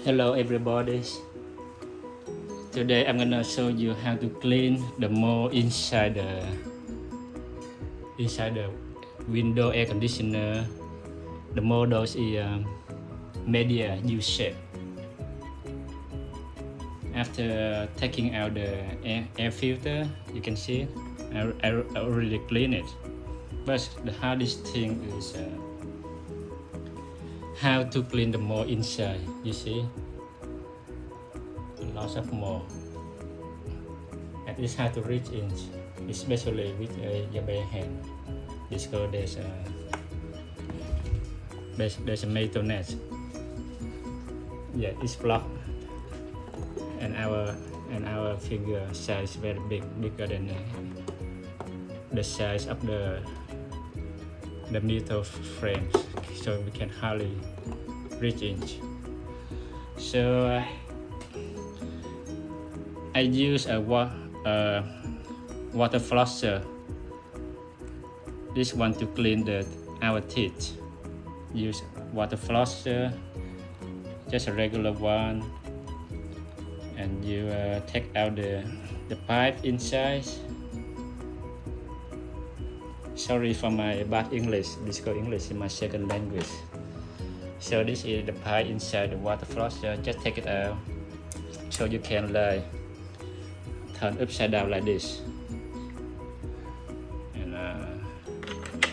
Hello everybody. Today I'm gonna show you how to clean the mold inside the window air conditioner. The mold is media U shape. After taking out the air filter, you can see I already clean it. But the hardest thing is how to clean the mold inside. You see, lots of mold. And it's hard to reach in, especially with your bare hand. Because there's a metal net. Yeah, it's blocked, and our finger size very bigger than the size of the metal frames, so we can hardly reach in. So I use a water flosser. This one to clean our teeth. Use water flosser, just a regular one, and you take out the pipe inside. Sorry for my bad English, because English is my second language. So this is the pipe inside the water flosser. Just take it out, so you can turn upside down like this. And a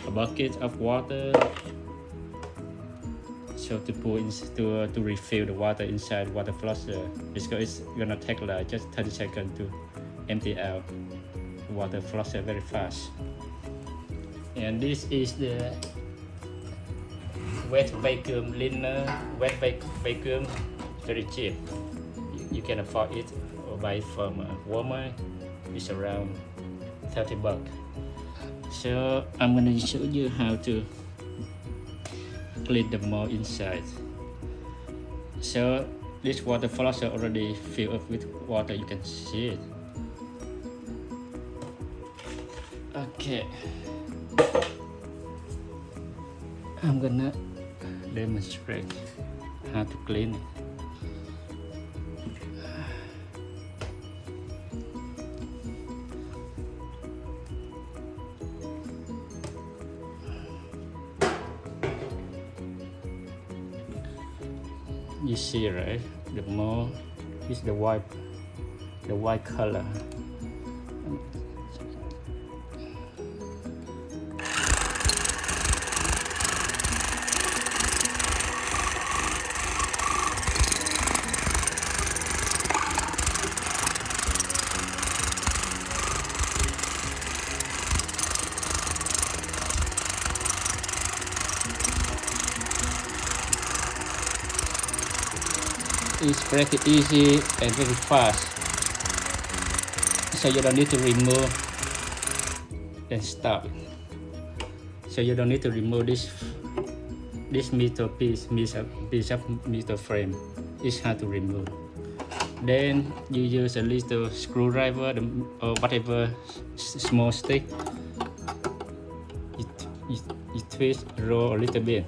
bucket of water, so to pour in to refill the water inside water flosser, because it's gonna take like just 30 seconds to empty out the water flosser very fast. And this is the wet vacuum cleaner. Wet vacuum, very cheap. You can afford it or buy it from Walmart. It's around $30. So I'm gonna show you how to clean the mold inside. So this water flosser already filled up with water. You can see it. Okay. I'm gonna demonstrate how to clean it. You see, right? The mold is the white color. It's pretty easy and very fast, so you don't need to remove and stop. So you don't need to remove this metal piece of metal frame. It's hard to remove. Then you use a little screwdriver or whatever small stick. You twist, roll a little bit.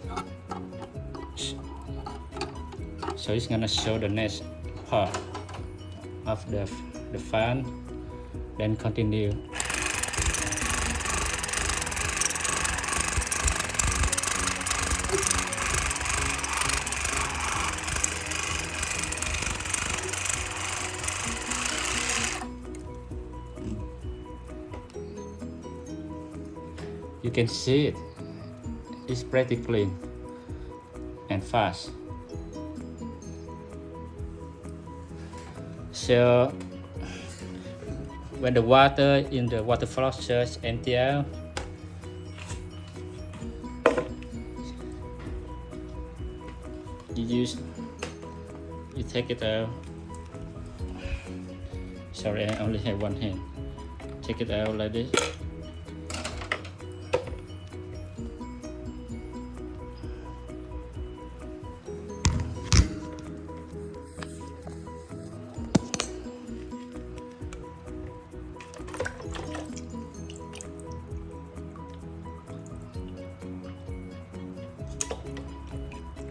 So it's gonna show the next part of the fan. Then continue. You can see it. It's pretty clean and fast. So when the water in the water flosser is empty out, you take it out. Sorry, I only have one hand. Take it out like this.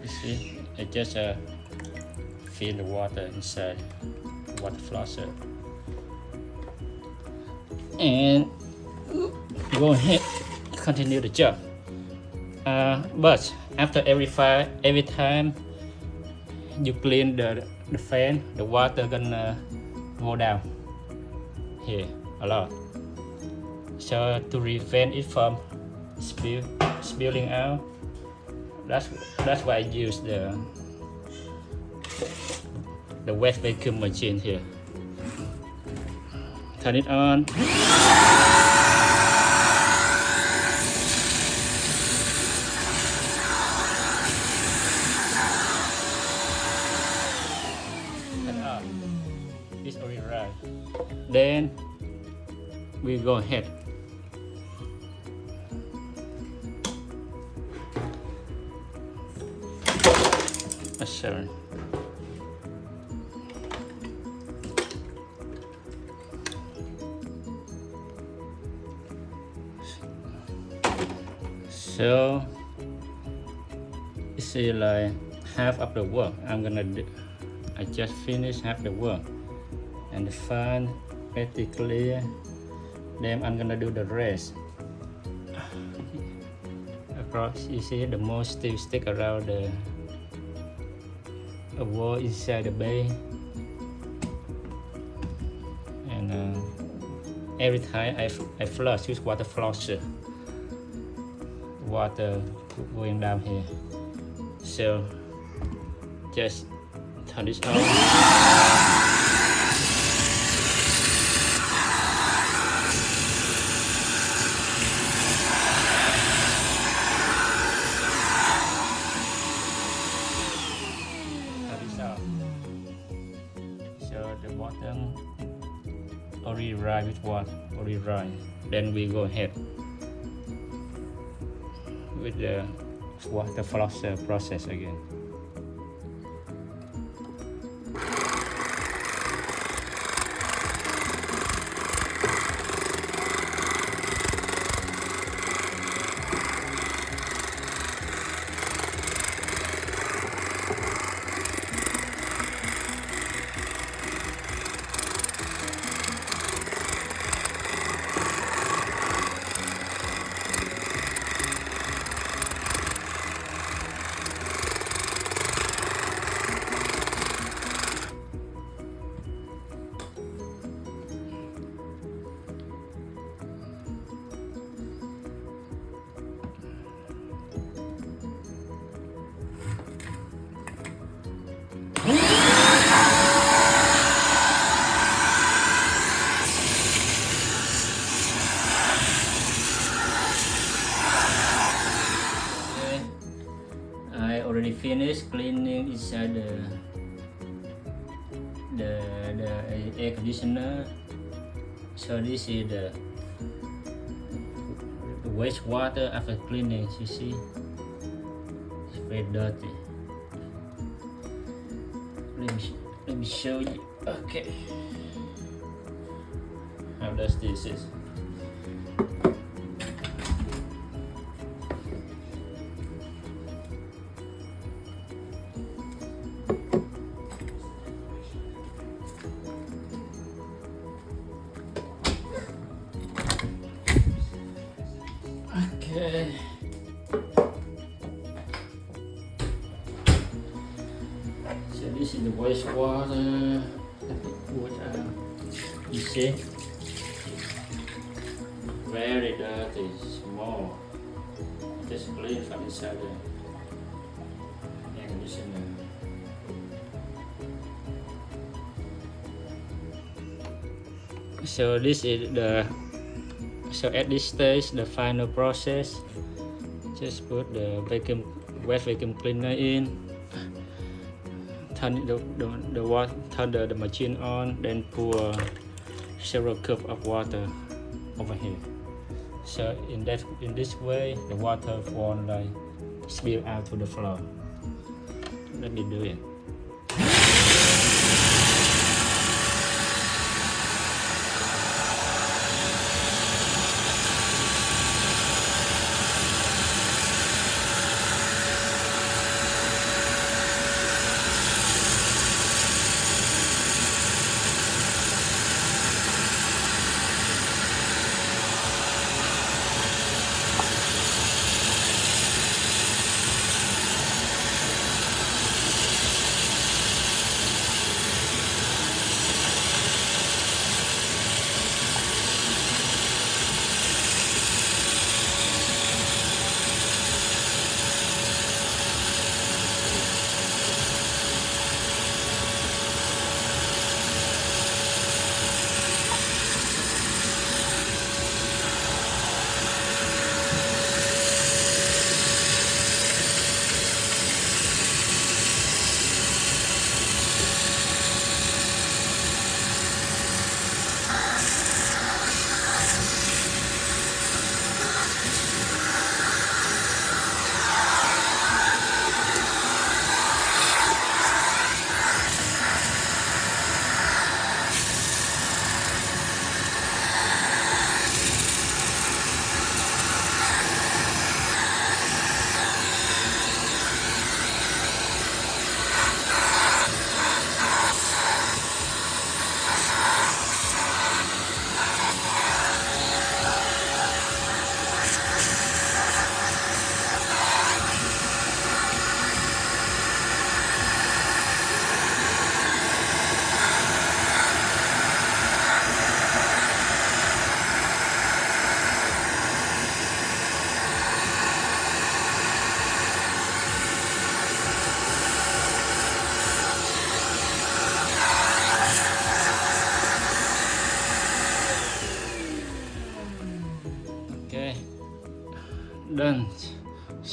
You see, I just fill the water inside water flosser. And go ahead, continue the job. But after every time you clean the fan, the water gonna go down here a lot. So to prevent it from spilling out, that's why I use the wet vacuum machine here. Turn it on. It's already right. Then we go ahead. Sorry. So it's like half of the work I'm gonna do. I just finished half the work and the fan pretty clear. Then I'm gonna do the rest. Across, you see the most still stick around the wall inside the bay. And every time I flush, use water flosser. Water going down here. So just turn this on. So the bottom already dry with water, already dry. Then we go ahead with the water flosser process again. I already finished cleaning inside the air conditioner. So this is the wastewater after cleaning. You see, it's very dirty. Let me show you. Okay, how does this is. Okay. So this is the wastewater. Let me put you see, very dirty, small. Just clean from inside the air conditioner. So this is the. So at this stage, the final process, just put the wet vacuum cleaner in, turn the machine on, then pour several cups of water over here. So in this way, the water won't like spill out to the floor. Let me do it.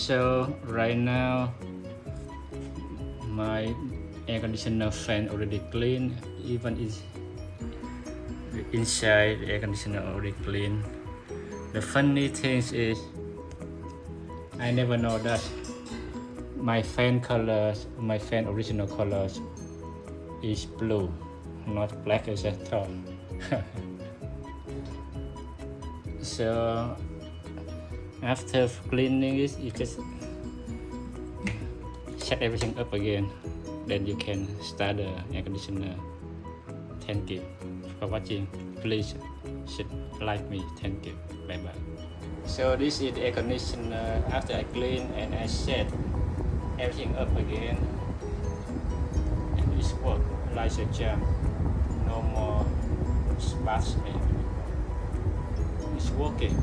So right now my air conditioner fan already clean, even inside the air conditioner already clean. The funny thing is I never know that my fan colors, my fan original colors is blue, not black as I thought. So after cleaning it, you just set everything up again, then you can start the air conditioner. Thank you for watching. Please like me. Thank you. Bye bye. So this is the air conditioner after I clean and I set everything up again, and it's work like a jam. No more sparks. It's working.